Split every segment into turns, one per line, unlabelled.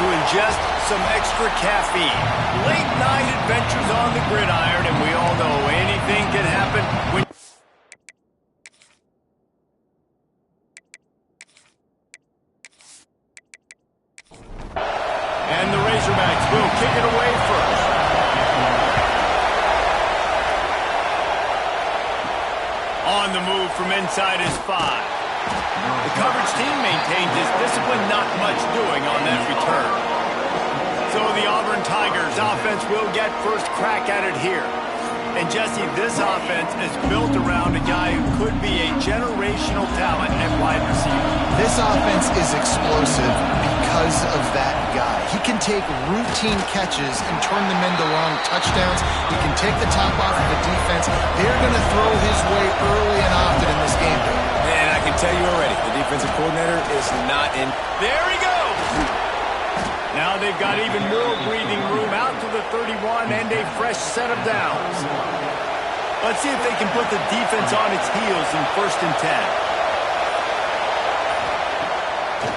to ingest some extra caffeine. Late night adventures on the gridiron, and we all know anything can happen when... And the Razorbacks will kick it away first. On the move from inside his 5. The coverage team maintains his discipline, not much doing on that return. So the Auburn Tigers offense will get first crack at it here. And Jesse, this offense is built around a guy who could be a generational talent at wide receiver.
This offense is explosive because of that guy. He can take routine catches and turn them into long touchdowns. He can take the top off of the defense. They're going to throw his way early and often in this game.
And I can tell you already, the defensive coordinator is not in.
There he goes! Now they've got even more breathing room out to the 31 and a fresh set of downs. Let's see if they can put the defense on its heels in 1st and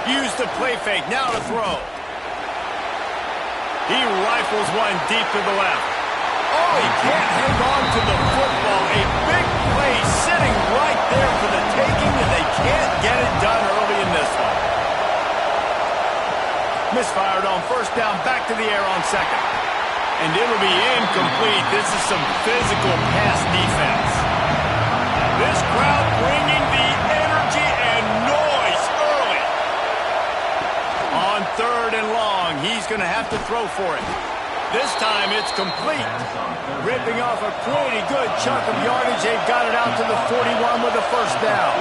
10. Use the play fake, now to throw. He rifles one deep to the left. Oh, he can't hang on to the football. A big play sitting right there for the taking, and they can't get it done early in this one. Misfired on 1st down, back to the air on 2nd. And it'll be incomplete. This is some physical pass defense. This crowd bringing the energy and noise early. On 3rd and long, he's going to have to throw for it. This time it's complete. Ripping off a pretty good chunk of yardage. They've got it out to the 41 with a 1st down.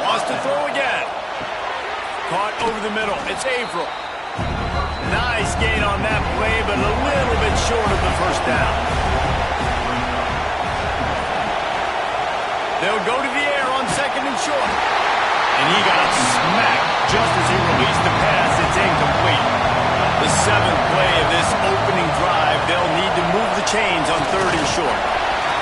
Wants to throw again. Caught over the middle. It's Averill. Nice gain on that play, but a little bit short of the 1st down. They'll go to the air on 2nd and short. And he got smacked just as he released the pass. It's incomplete. The 7th play of this opening drive. They'll need to move the chains on 3rd and short.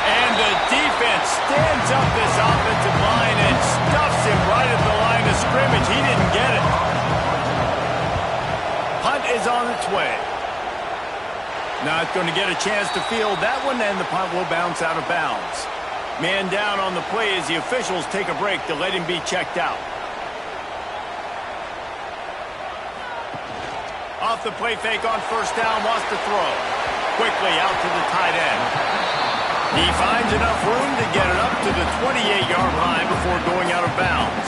And the defense stands up this offensive line and stuffs him right at the line of scrimmage. He didn't get it. Punt is on its way. Not going to get a chance to field that one, and the punt will bounce out of bounds. Man down on the play as the officials take a break to let him be checked out. Off the play fake on 1st down, wants to throw. Quickly out to the tight end. He finds enough room to get it up to the 28-yard line before going out of bounds.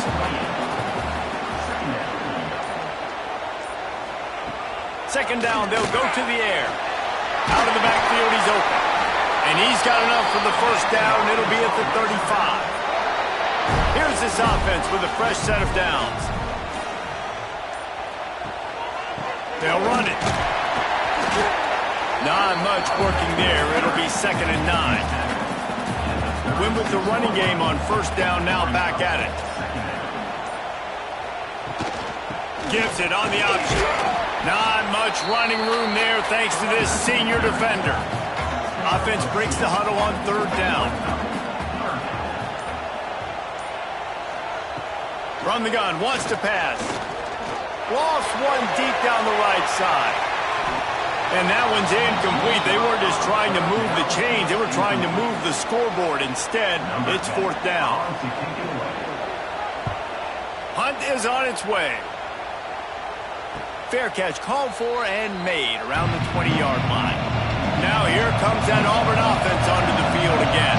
Second down, they'll go to the air. Out of the backfield, he's open. And he's got enough for the 1st down. It'll be at the 35. Here's this offense with a fresh set of downs. They'll run it. Not much working there. It'll be 2nd and 9. Win with the running game on 1st down, now back at it. Gives it on the option. Not much running room there thanks to this senior defender. Offense breaks the huddle on 3rd down. Run the gun, wants to pass. Lost one deep down the right side. And that one's incomplete. They weren't just trying to move the chains. They were trying to move the scoreboard. Instead, it's 4th down. Hunt is on its way. Fair catch called for and made around the 20-yard line. Now here comes that Auburn offense onto the field again.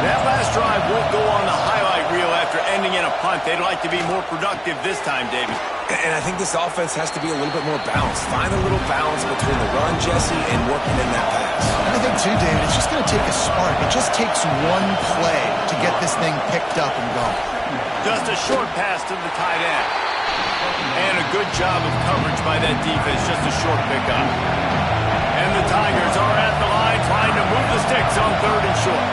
That last drive won't go on the highlight reel after ending in a punt. They'd like to be more productive this time, David.
And I think this offense has to be a little bit more balanced. Find a little balance between the run, Jesse, and working in that pass.
And I think, too, David, it's just going to take a spark. It just takes one play to get this thing picked up and going.
Just a short pass to the tight end. And a good job of coverage by that defense. Just a short pickup. And the Tigers are at the line trying to move the sticks on 3rd and short.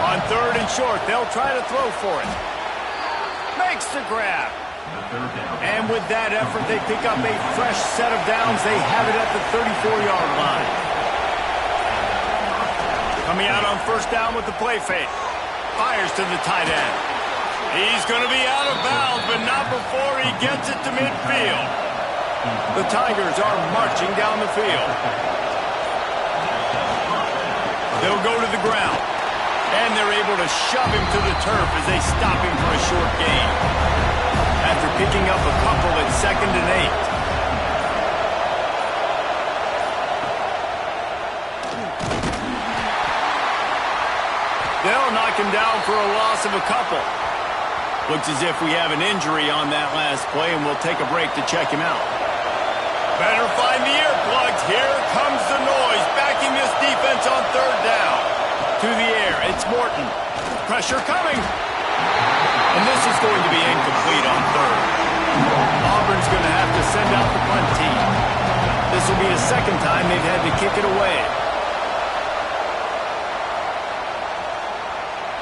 On 3rd and short, they'll try to throw for it. Makes the grab. And with that effort, they pick up a fresh set of downs. They have it at the 34-yard line. Coming out on 1st down with the play fake. Fires to the tight end. He's going to be out of bounds, but not before he gets it to midfield. The Tigers are marching down the field. They'll go to the ground. And they're able to shove him to the turf as they stop him for a short gain. After picking up a couple at 2nd and 8. They'll knock him down for a loss of a couple. Looks as if we have an injury on that last play, and we'll take a break to check him out. Better find the earplugs. Here comes the noise, backing this defense on 3rd down. To the air, it's Morton. Pressure coming. And this is going to be incomplete on 3rd. Auburn's going to have to send out the punt team. This will be the 2nd time they've had to kick it away.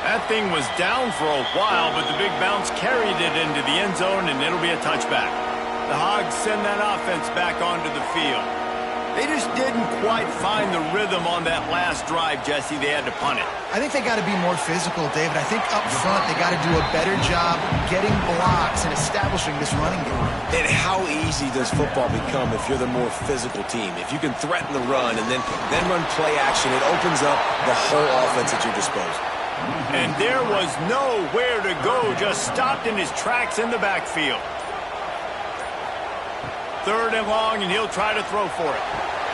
That thing was down for a while, but the big bounce carried it into the end zone, and it'll be a touchback. The Hogs send that offense back onto the field. They just didn't quite find the rhythm on that last drive, Jesse. They had to punt it.
I think they got to be more physical, David. I think up front they got to do a better job getting blocks and establishing this running game.
And how easy does football become if you're the more physical team? If you can threaten the run and then run play action, it opens up the whole offense at your disposal.
And there was nowhere to go, just stopped in his tracks in the backfield. 3rd and long, and he'll try to throw for it.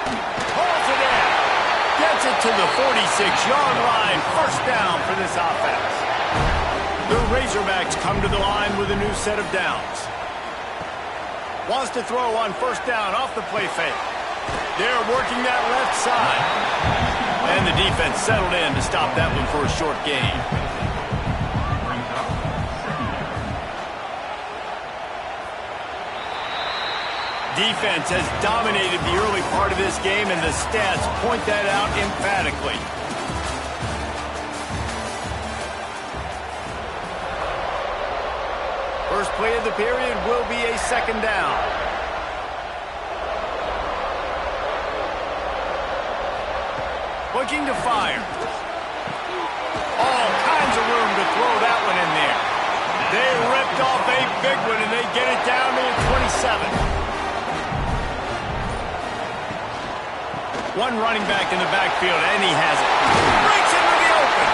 Pulls it in. Gets it to the 46-yard line. 1st down for this offense. The Razorbacks come to the line with a new set of downs. Wants to throw on 1st down off the play fake. They're working that left side. And the defense settled in to stop that one for a short gain. Defense has dominated the early part of this game, and the stats point that out emphatically. First play of the period will be a 2nd down. Looking to fire. All kinds of room to throw that one in there. They ripped off a big one, and they get it down to the 27. One running back in the backfield, and he has it. Breaks into the open.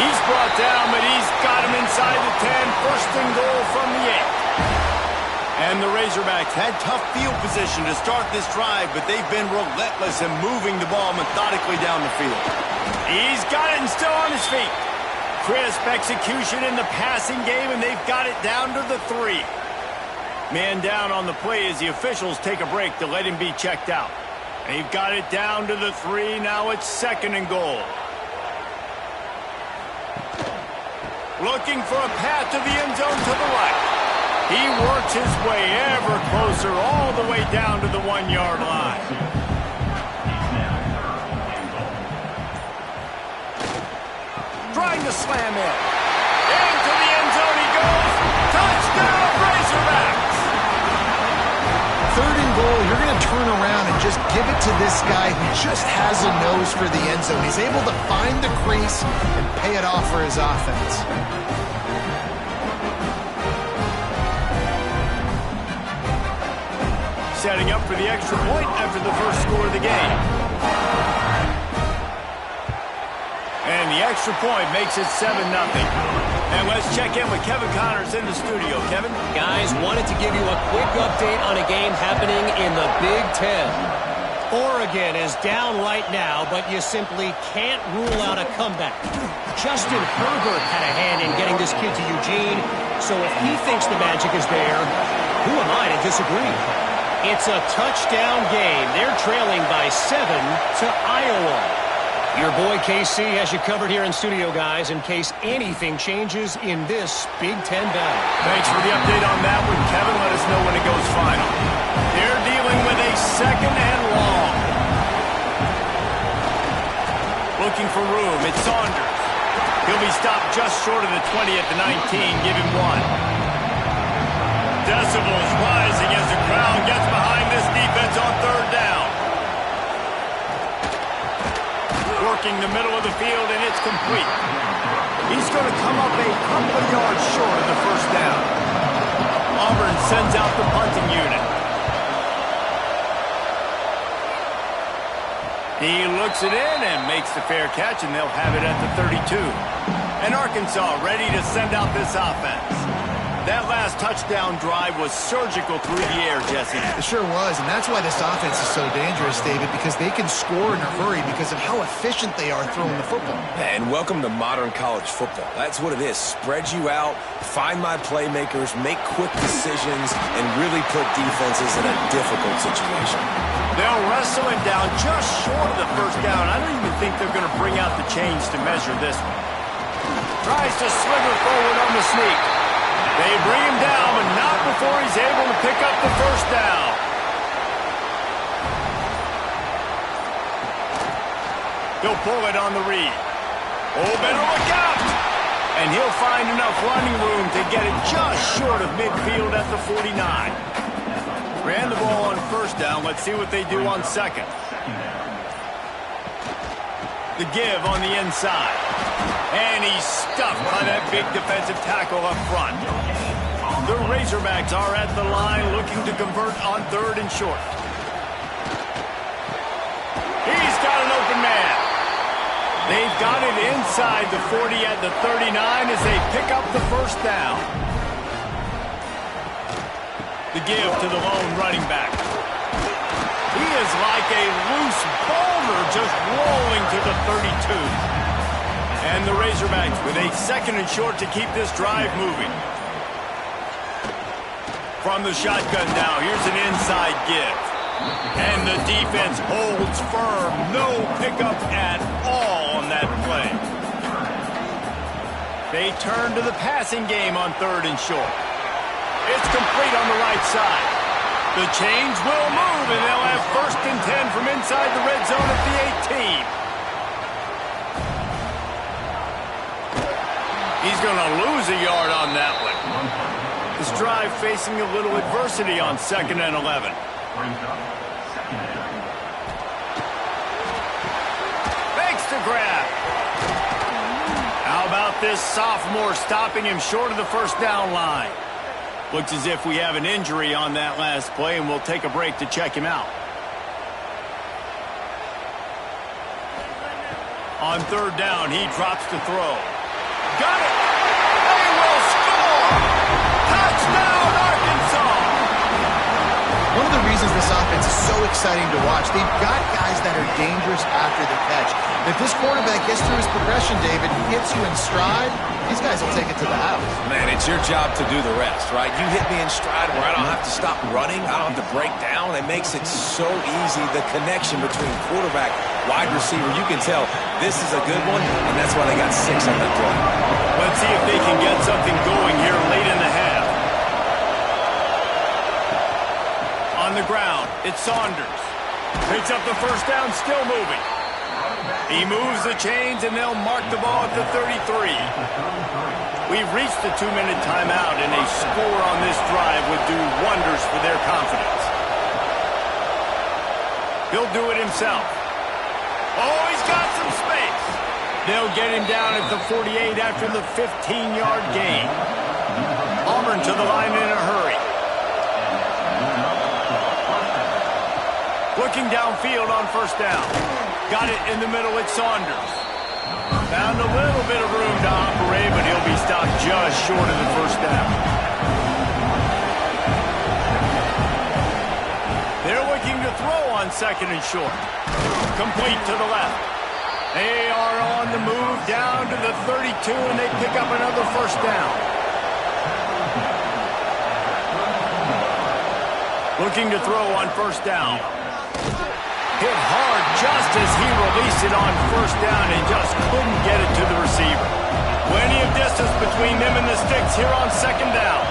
He's brought down, but he's got him inside the 10. 1st and goal from the 8. And the Razorbacks had tough field position to start this drive, but they've been relentless in moving the ball methodically down the field. He's got it and still on his feet. Crisp execution in the passing game, and they've got it down to the 3. Man down on the play as the officials take a break to let him be checked out. They've got it down to the 3. Now it's 2nd and goal. Looking for a path to the end zone to the right. He works his way ever closer all the way down to the 1-yard line. Trying to slam in. Into the end zone he goes. Touchdown, Razorbacks!
3rd and goal, you're going to turn around and just give it to this guy who just has a nose for the end zone. He's able to find the crease and pay it off for his offense.
Setting up for the extra point after the first score of the game. And the extra point makes it 7-0. And let's check in with Kevin Connors in the studio. Kevin?
Guys, wanted to give you a quick update on a game happening in the Big Ten. Oregon is down right now, but you simply can't rule out a comeback. Justin Herbert had a hand in getting this kid to Eugene, so if he thinks the magic is there, who am I to disagree? It's a touchdown game. They're trailing by 7 to Iowa. Your boy KC has you covered here in studio, guys, in case anything changes in this Big Ten battle.
Thanks for the update on that one, Kevin. Let us know when it goes final. They're dealing with a 2nd and long. Looking for room. It's Saunders. He'll be stopped just short of the 20 at the 19. Give him 1. Decibels rising as the crowd gets behind this defense on 3rd down. Working the middle of the field, and it's complete. He's going to come up a couple of yards short of the 1st down. Auburn sends out the punting unit. He looks it in and makes the fair catch, and they'll have it at the 32. And Arkansas ready to send out this offense. That last touchdown drive was surgical through the air, Jesse.
It sure was, and that's why this offense is so dangerous, David, because they can score in a hurry because of how efficient they are throwing the football.
And welcome to modern college football. That's what it is. Spread you out, find my playmakers, make quick decisions, and really put defenses in a difficult situation.
They'll wrestle him down just short of the first down. I don't even think they're going to bring out the chains to measure this one. Tries to slither forward on the sneak. They bring him down, but not before he's able to pick up the first down. He'll pull it on the read. Oh, better look out! And he'll find enough running room to get it just short of midfield at the 49. Ran the ball on first down. Let's see what they do on second. The give on the inside. And he's stuffed by that big defensive tackle up front. The Razorbacks are at the line looking to convert on third and short. He's got an open man. They've got it inside the 40 at the 39 as they pick up the first down. The give to the lone running back. He is like a loose boulder just rolling to the 32. And the Razorbacks with a second and short to keep this drive moving. From the shotgun now, here's an inside give. And the defense holds firm. No pickup at all on that play. They turn to the passing game on third and short. It's complete on the right side. The chains will move, and they'll have first and 10 from inside the red zone at the 18. He's going to lose a yard on that one. This drive facing a little adversity on second and 11. Makes the grab. How about this sophomore stopping him short of the first down line? Looks as if we have an injury on that last play, and we'll take a break to check him out. On third down, he drops to throw. Got it! They will score! Touchdown, Arkansas!
One of the reasons this offense is so exciting to watch, they've got guys that are dangerous after the catch. If this quarterback gets through his progression, David, he hits you in stride, these guys will take it to the house.
Man, it's your job to do the rest, right? You hit me in stride where I don't have to stop running, I don't have to break down. It makes it so easy. The connection between quarterback, wide receiver, you can tell this is a good one, and that's why they got 6 on that play.
Let's see if they can get something going here late in the half. On the ground, it's Saunders. Picks up the first down, still moving. He moves the chains, and they'll mark the ball at the 33. We've reached the 2-minute timeout, and a score on this drive would do wonders for their confidence. He'll do it himself. Oh, he's got some space. They'll get him down at the 48 after the 15-yard gain. Auburn to the line in a hurry. Looking downfield on first down. Got it in the middle at Saunders. Found a little bit of room to operate, but he'll be stopped just short of the first down. They're looking to throw on second and short. Complete to the left. They are on the move down to the 32, and they pick up another first down. Looking to throw on first down. Hit hard just as he released it on first down and just couldn't get it to the receiver. Plenty of distance between them and the sticks here on second down.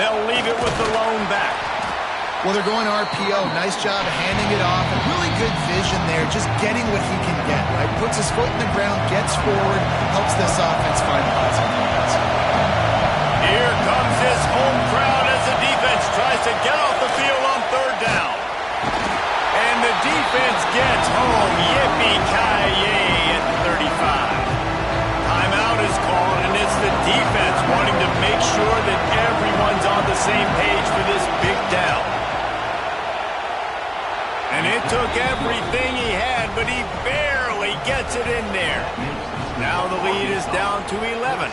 They'll leave it with the lone back.
Well, they're going RPO. Nice job handing it off. And really good vision there, just getting what he can get, right? Puts his foot in the ground, gets forward, helps this offense find positive points.
Here comes his home crowd as the defense tries to get off the field on third down. And the defense gets home. Yippee-ki-yay at 35. Timeout is called, and it's the defense wanting to make sure that everything he had, but he barely gets it in there. Now the lead is down to 11.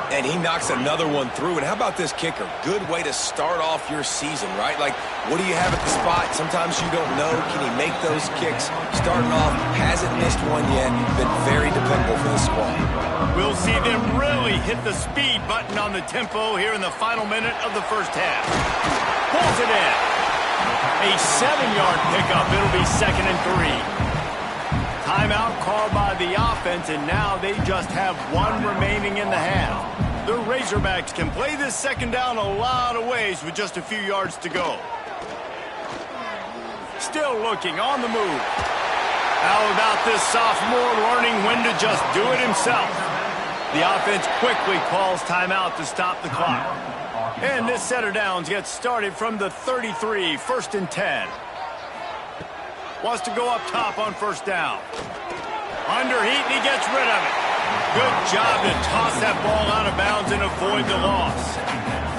And he knocks another one through. And how about this kicker? Good way to start off your season, right? Like, what do you have at the spot? Sometimes you don't know. Can he make those kicks? Starting off, hasn't missed one yet. Been very dependable for the squad.
We'll see them really hit the speed button on the tempo here in the final minute of the first half. Pulls it in. A 7-yard pickup. It'll be 2nd and 3. Timeout called by the offense, and now they just have one remaining in the half. The Razorbacks can play this second down a lot of ways with just a few yards to go. Still looking on the move. How about this sophomore learning when to just do it himself? The offense quickly calls timeout to stop the clock. And this set of downs gets started from the 33, 1st and 10. Wants to go up top on first down. Under heat, and he gets rid of it. Good job to toss that ball out of bounds and avoid the loss.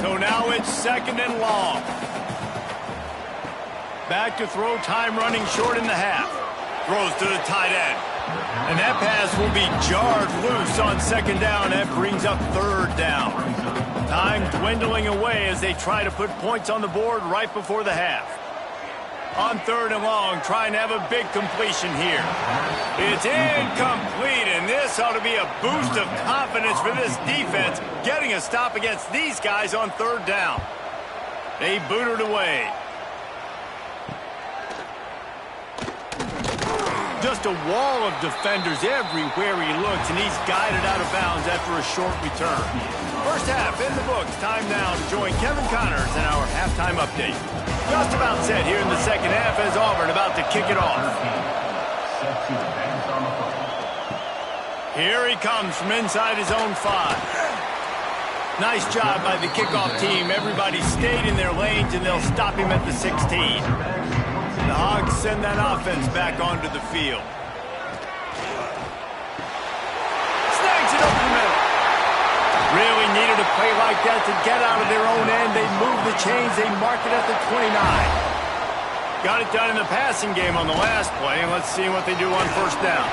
So now it's 2nd and long. Back to throw, time running short in the half. Throws to the tight end. And that pass will be jarred loose on 2nd down. That brings up 3rd down. Time dwindling away as they try to put points on the board right before the half. On 3rd and long, trying to have a big completion here. It's incomplete, and this ought to be a boost of confidence for this defense, getting a stop against these guys on 3rd down. They boot it away. Just a wall of defenders everywhere he looks, and he's guided out of bounds after a short return. First half in the books. Time now to join Kevin Connors in our halftime update. Just about set here in the second half as Auburn about to kick it off. Here he comes from inside his own 5. Nice job by the kickoff team. Everybody stayed in their lanes, and they'll stop him at the 16. The Hogs send that offense back onto the field. Snags it over the middle. Really needed a play like that to get out of their own end. They move the chains. They mark it at the 29. Got it done in the passing game on the last play, and let's see what they do on first down.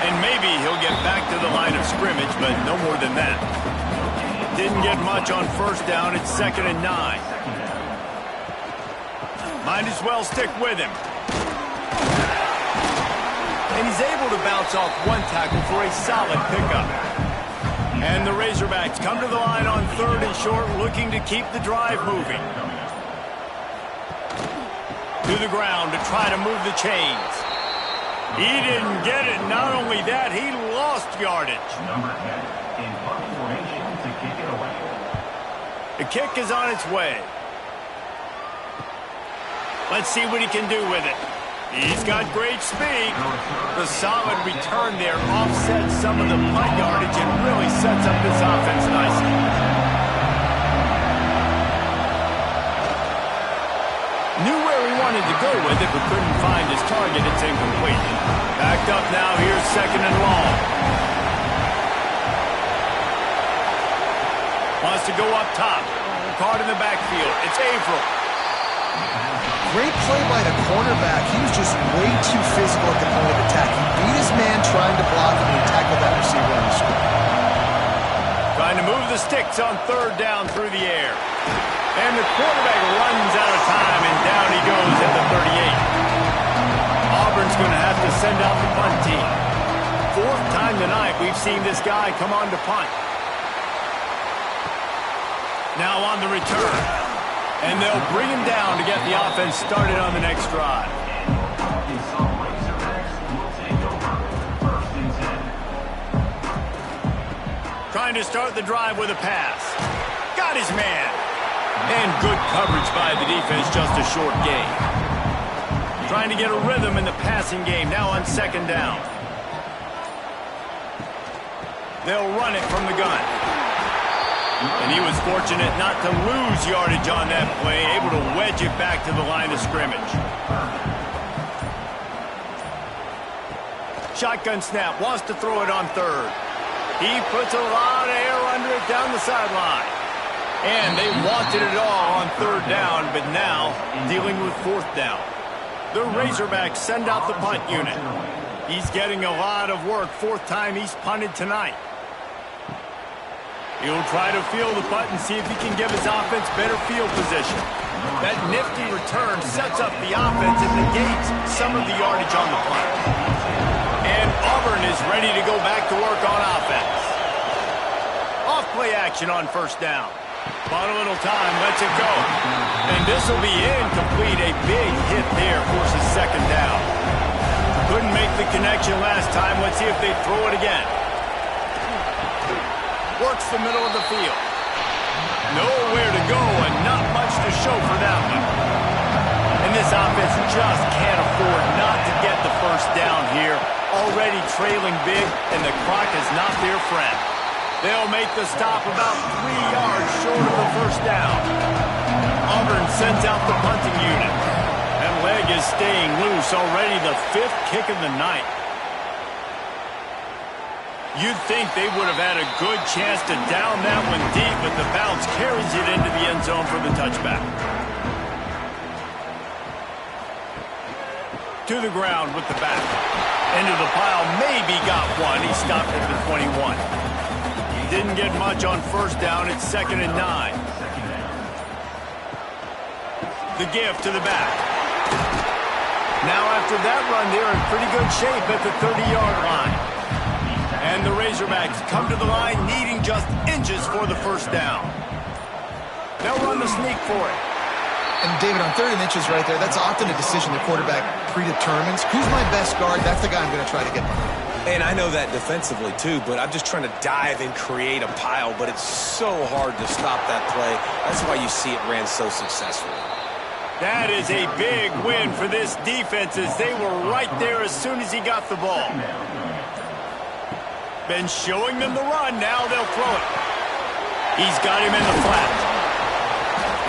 And maybe he'll get back to the line of scrimmage, but no more than that. Didn't get much on first down. It's 2nd and 9. Might as well stick with him. And he's able to bounce off one tackle for a solid pickup. And the Razorbacks come to the line on 3rd and short, looking to keep the drive moving. To the ground to try to move the chains. He didn't get it. Not only that, he lost yardage. The kick is on its way. Let's see what he can do with it. He's got great speed. The solid return there offsets some of the punt yardage and really sets up this offense nicely. Knew where he wanted to go with it, but couldn't find his target. It's incomplete. Backed up now. Here's 2nd and long. Wants to go up top. Caught in the backfield. It's Averill.
Great play by the cornerback. He was just way too physical at the point of attack. He beat his man trying to block him, and he tackled that receiver on the screen.
Trying to move the sticks on 3rd down through the air. And the quarterback runs out of time, and down he goes at the 38. Auburn's going to have to send out the punt team. 4th time tonight we've seen this guy come on to punt. Now on the return. And they'll bring him down to get the offense started on the next drive. Trying to start the drive with a pass. Got his man. And good coverage by the defense, just a short gain. Trying to get a rhythm in the passing game, now on 2nd down. They'll run it from the gun. And he was fortunate not to lose yardage on that play, able to wedge it back to the line of scrimmage. Shotgun snap, wants to throw it on 3rd. He puts a lot of air under it down the sideline. And they wanted it all on 3rd down, but now dealing with 4th down. The Razorbacks send out the punt unit. He's getting a lot of work. Fourth time he's punted tonight. He'll try to field the punt and see if he can give his offense better field position. That nifty return sets up the offense and negates some of the yardage on the punt. And Auburn is ready to go back to work on offense. Off play action on first down. Bought a little time, lets it go. And this will be incomplete. A big hit there forces second down. Couldn't make the connection last time. Let's see if they throw it again. Works the middle of the field. Nowhere to go and not much to show for that one. And this offense just can't afford not to get the first down here. Already trailing big, and the clock is not their friend. They'll make the stop about 3 yards short of the first down. Auburn sends out the punting unit. That leg is staying loose. Already the 5th kick of the night. You'd think they would have had a good chance to down that one deep, but the bounce carries it into the end zone for the touchback. To the ground with the back. Into the pile, maybe got one. He stopped at the 21. He didn't get much on first down. It's 2nd and 9. The give to the back. Now after that run, they're in pretty good shape at the 30-yard line. And the Razorbacks come to the line needing just inches for the first down. They'll run the sneak for it.
And David, on 3rd and inches right there, that's often a decision the quarterback predetermines. Who's my best guard? That's the guy I'm going to try to get behind.
And I know that defensively too, but I'm just trying to dive and create a pile, but it's so hard to stop that play. That's why you see it ran so successfully.
That is a big win for this defense as they were right there as soon as he got the ball. Been showing them the run. Now they'll throw it. He's got him in the flat.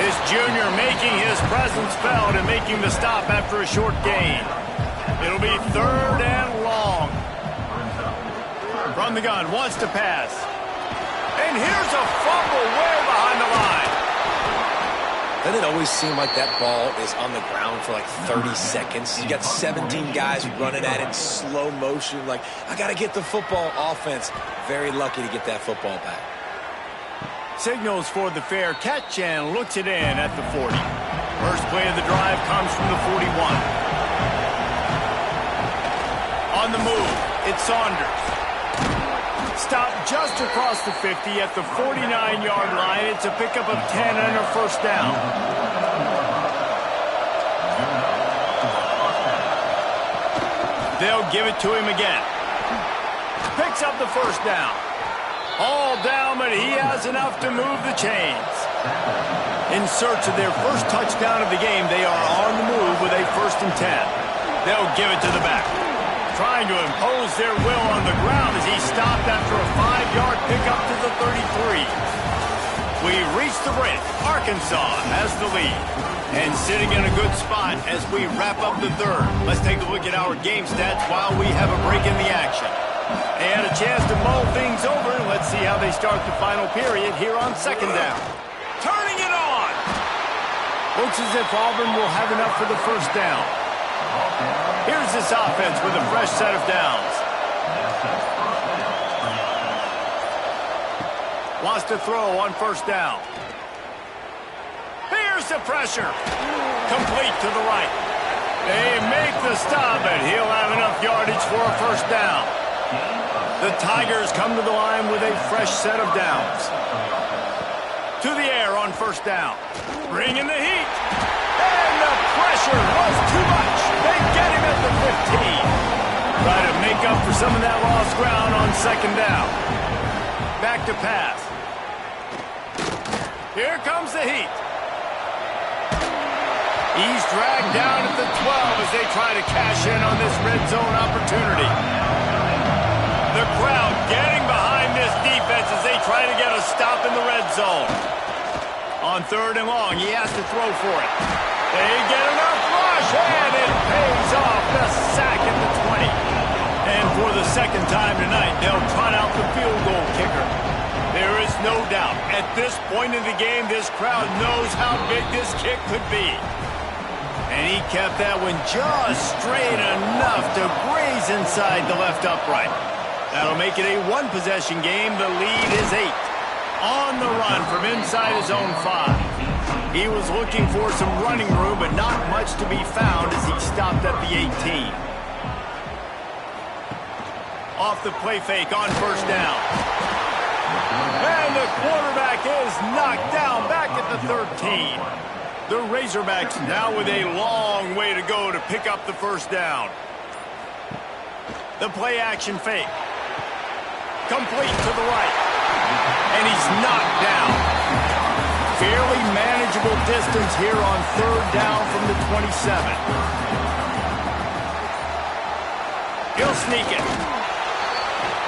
This junior making his presence felt and making the stop after a short gain. It'll be 3rd and long. From the gun, wants to pass. And here's a fumble way behind the line.
Doesn't it always seem like that ball is on the ground for like 30 seconds? You got 17 guys running at it in slow motion. Like, I got to get the football. Offense, very lucky to get that football back.
Signals for the fair catch and looks it in at the 40. First play of the drive comes from the 41. On the move, it's Saunders. Stopped just across the 50 at the 49-yard line. It's a pickup of 10 and a first down. They'll give it to him again. Picks up the first down. All down, but he has enough to move the chains. In search of their first touchdown of the game, they are on the move with a 1st and 10. They'll give it to the back. Trying to impose their will on the ground as he stopped after a 5-yard pickup to the 33. We reach the break. Arkansas has the lead. And sitting in a good spot as we wrap up the 3rd. Let's take a look at our game stats while we have a break in the action. They had a chance to mull things over. Let's see how they start the final period here on 2nd down. Turning it on! Looks as if Auburn will have enough for the first down. Here's this offense with a fresh set of downs. Wants to throw on first down. Here's the pressure. Complete to the right. They make the stop, and he'll have enough yardage for a first down. The Tigers come to the line with a fresh set of downs. To the air on first down. Bringing the heat. And the pressure was too much. They get him at the 15. Try to make up for some of that lost ground on 2nd down. Back to pass. Here comes the heat. He's dragged down at the 12 as they try to cash in on this red zone opportunity. The crowd getting behind this defense as they try to get a stop in the red zone. On 3rd and long, he has to throw for it. They get enough rush, and it pays off. The sack at the 20. And for the 2nd time tonight, they'll trot out the field goal kicker. There is no doubt, at this point in the game, this crowd knows how big this kick could be. And he kept that one just straight enough to graze inside the left upright. That'll make it a one-possession game. The lead is 8. On the run from inside his own 5. He was looking for some running room, but not much to be found as he stopped at the 18. Off the play fake on first down. And the quarterback is knocked down back at the 13. The Razorbacks now with a long way to go to pick up the first down. The play action fake. Complete to the right. And he's knocked down. Fairly manageable distance here on third down from the 27. He'll sneak it.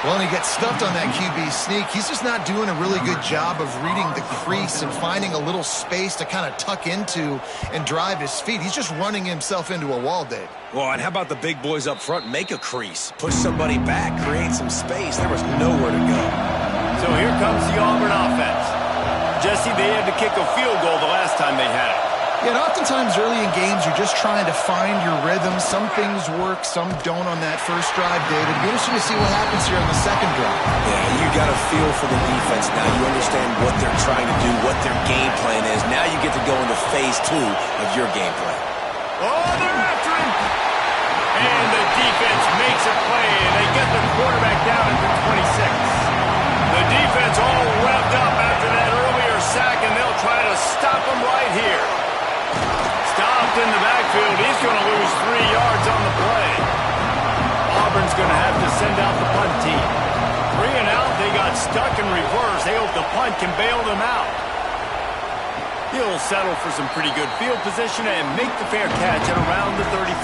Well, and he gets stuffed on that QB sneak. He's just not doing a really good job of reading the crease and finding a little space to kind of tuck into and drive his feet. He's just running himself into a wall, Dave.
Well, and how about the big boys up front? Make a crease. Push somebody back. Create some space. There was nowhere to go.
So here comes the Auburn offense. Jesse, they had to kick a field goal the last time they had it.
Yeah, and oftentimes early in games, you're just trying to find your rhythm. Some things work, some don't on that first drive, David. It'll be interesting to see what happens here on the second drive.
Yeah, you got a feel for the defense now. You understand what they're trying to do, what their game plan is. Now you get to go into phase 2 of your game plan.
Oh, they're after him! And the defense makes a play, and they get the quarterback down at the 26. The defense all revved up after that earlier sack, and they'll try to stop him right here. Stopped in the backfield. He's going to lose 3 yards on the play. Auburn's going to have to send out the punt team. 3 and out. They got stuck in reverse. They hope the punt can bail them out. He'll settle for some pretty good field position and make the fair catch at around the 35.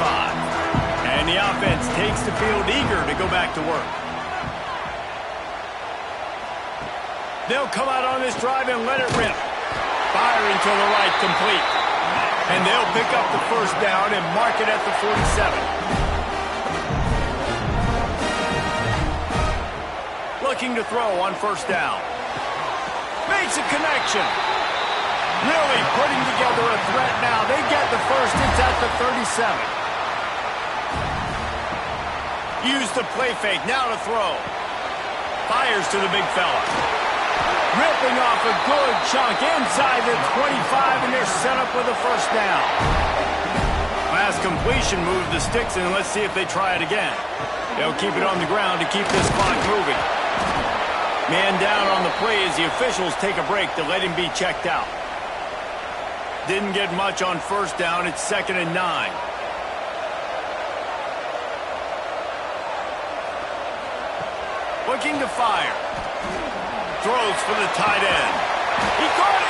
And the offense takes the field eager to go back to work. They'll come out on this drive and let it rip. Firing to the right, complete. And they'll pick up the first down and mark it at the 47. Looking to throw on first down. Makes a connection. Really putting together a threat now. They get the first. It's at the 37. Use the play fake. Now to throw. Fires to the big fella. Ripping off a good chunk inside the 25, and they're set up with a first down. Last completion moved the sticks, and let's see if they try it again. They'll keep it on the ground to keep this clock moving. Man down on the play as the officials take a break to let him be checked out. Didn't get much on first down. It's 2nd and 9. Looking to fire. Throws for the tight end. He caught it.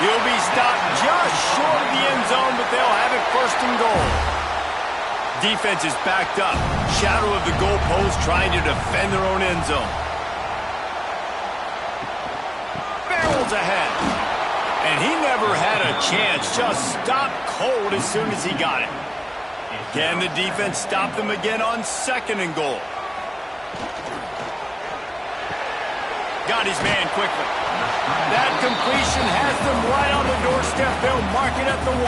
He'll be stopped just short of the end zone, but they'll have it 1st and goal. Defense is backed up. Shadow of the goalpost trying to defend their own end zone. Barrels ahead. And he never had a chance. Just stopped cold as soon as he got it. Can the defense stop them again on 2nd and goal? Got his man quickly. That completion has them right on the doorstep. They'll mark it at the 1.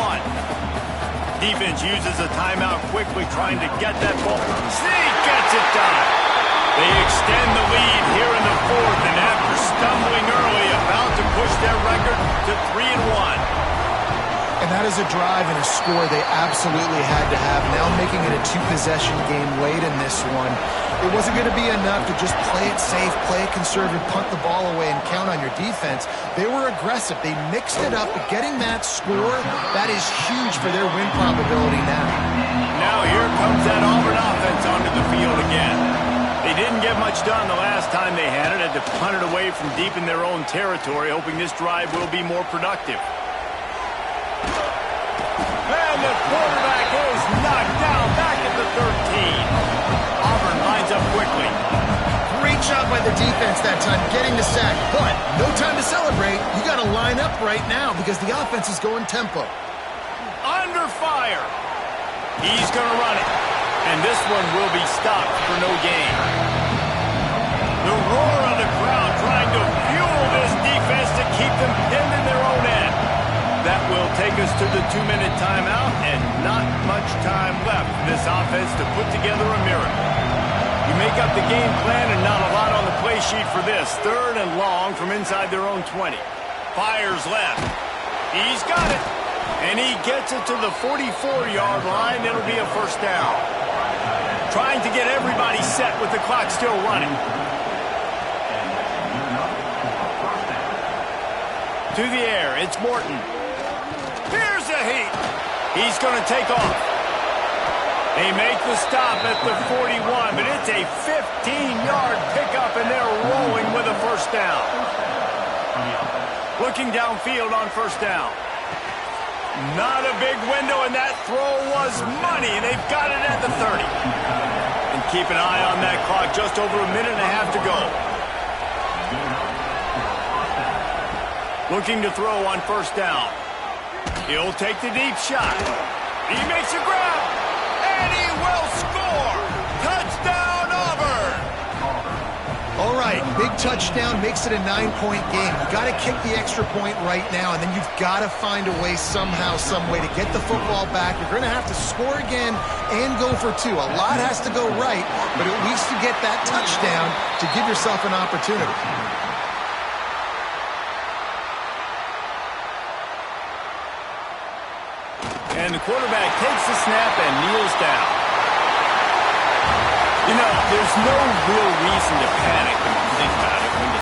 Defense uses a timeout quickly, trying to get that ball. Sneak gets it done. They extend the lead here in the 4th, and after stumbling early, about to push their record to 3 and 1.
And that is a drive and a score they absolutely had to have. Now making it a 2-possession game late in this one. It wasn't going to be enough to just play it safe, play it conservative, punt the ball away, and count on your defense. They were aggressive. They mixed it up, but getting that score, that is huge for their win probability now.
Now here comes that Auburn offense onto the field again. They didn't get much done the last time they had it. Had to punt it away from deep in their own territory, hoping this drive will be more productive. And the quarterback is knocked down back at the 13. Auburn lines up quickly.
Great job by the defense that time, getting the sack. But no time to celebrate. You got to line up right now because the offense is going tempo.
Under fire. He's going to run it. And this one will be stopped for no gain. The roar of the crowd trying to fuel this defense to keep them pinned in their own end. That will take take us to the 2-minute timeout, and not much time left for this offense to put together a miracle. You make up the game plan and not a lot on the play sheet for this. 3rd and long from inside their own 20. Fires left. He's got it. And he gets it to the 44-yard line. It'll be a first down. Trying to get everybody set with the clock still running. To the air, it's Morton. Here's a heat. He's going to take off. They make the stop at the 41, but it's a 15-yard pickup, and they're rolling with a first down. Looking downfield on first down. Not a big window, and that throw was money. They've got it at the 30. And keep an eye on that clock. Just over a minute and a half to go. Looking to throw on first down. He'll take the deep shot. He makes a grab, and he will score. Touchdown, Auburn.
All right, big touchdown makes it a 9-point game. You've got to kick the extra point right now, and then you've got to find a way somehow, some way to get the football back. You're going to have to score again and go for 2. A lot has to go right, but at least you get that touchdown to give yourself an opportunity.
And the quarterback takes the snap and kneels down. You know, there's no real reason to panic when you think about it. When